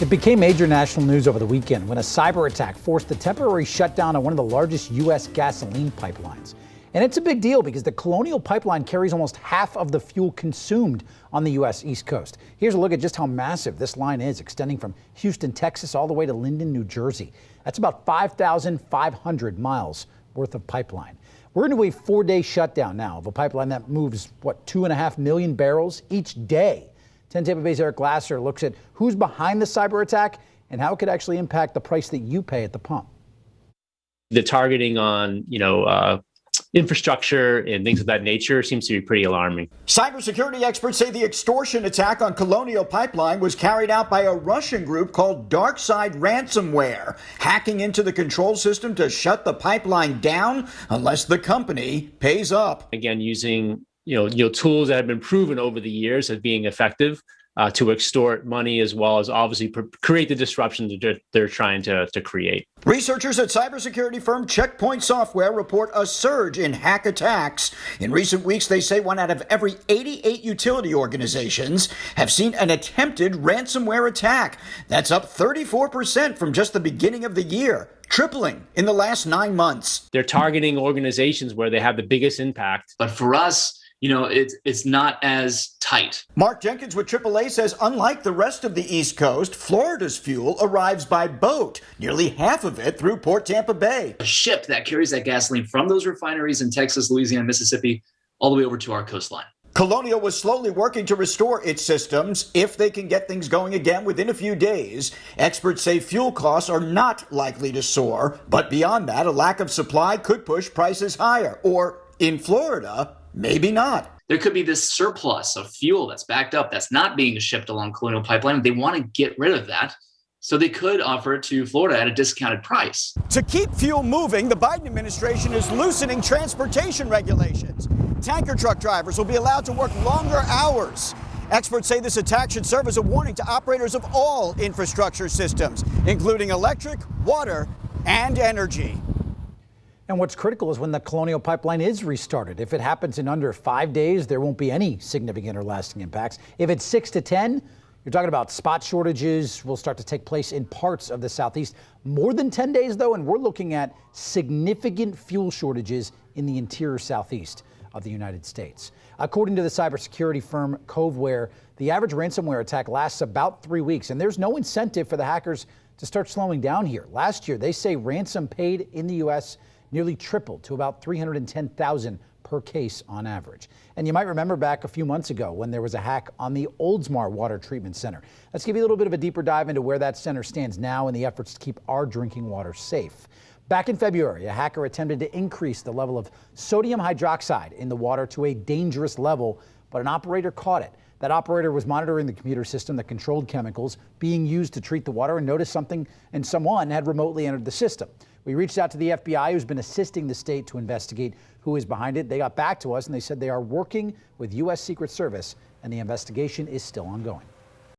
It became major national news over the weekend when a cyber attack forced the temporary shutdown of one of the largest U.S. gasoline pipelines. And it's a big deal because the Colonial Pipeline carries almost half of the fuel consumed on the U.S. East Coast. Here's a look at just how massive this line is, extending from Houston, Texas, all the way to Linden, New Jersey. That's about 5,500 miles worth of pipeline. We're into a 4-day shutdown now of a pipeline that moves, 2.5 million barrels each day. 10 Tampa Bay's Eric Glasser looks at who's behind the cyber attack and how it could actually impact the price that you pay at the pump. The targeting on, infrastructure and things of that nature seems to be pretty alarming. Cybersecurity experts say the extortion attack on Colonial Pipeline was carried out by a Russian group called Darkside Ransomware, hacking into the control system to shut the pipeline down unless the company pays up. Again, using tools that have been proven over the years as being effective to extort money, as well as obviously create the disruption that they're trying to create. Researchers at cybersecurity firm Checkpoint Software report a surge in hack attacks. In recent weeks, they say 1 out of every 88 utility organizations have seen an attempted ransomware attack. That's up 34% from just the beginning of the year, tripling in the last 9 months. They're targeting organizations where they have the biggest impact. But for us, it's not as tight. Mark Jenkins with AAA says unlike the rest of the East Coast, Florida's fuel arrives by boat, nearly half of it through Port Tampa Bay. A ship that carries that gasoline from those refineries in Texas, Louisiana, Mississippi, all the way over to our coastline. Colonial was slowly working to restore its systems if they can get things going again within a few days. Experts say fuel costs are not likely to soar, but beyond that, a lack of supply could push prices higher. Or in Florida, maybe not. There could be this surplus of fuel that's backed up that's not being shipped along Colonial Pipeline. They want to get rid of that, so they could offer it to Florida at a discounted price. To keep fuel moving, the Biden administration is loosening transportation regulations. Tanker truck drivers will be allowed to work longer hours. Experts say this attack should serve as a warning to operators of all infrastructure systems, including electric, water, and energy. And what's critical is when the Colonial Pipeline is restarted. If it happens in under 5 days, there won't be any significant or lasting impacts. If it's 6 to 10, you're talking about spot shortages will start to take place in parts of the Southeast. More than 10 days, though, and we're looking at significant fuel shortages in the interior Southeast of the United States. According to the cybersecurity firm Coveware, the average ransomware attack lasts about 3 weeks, and there's no incentive for the hackers to start slowing down here. Last year, they say ransom paid in the U.S. nearly tripled to about $310,000 per case on average. And you might remember back a few months ago when there was a hack on the Oldsmar Water Treatment Center. Let's give you a little bit of a deeper dive into where that center stands now in the efforts to keep our drinking water safe. Back in February, a hacker attempted to increase the level of sodium hydroxide in the water to a dangerous level, but an operator caught it. That operator was monitoring the computer system that controlled chemicals being used to treat the water and noticed something and someone had remotely entered the system. We reached out to the FBI, who's been assisting the state to investigate who is behind it. They got back to us and they said they are working with U.S. Secret Service and the investigation is still ongoing.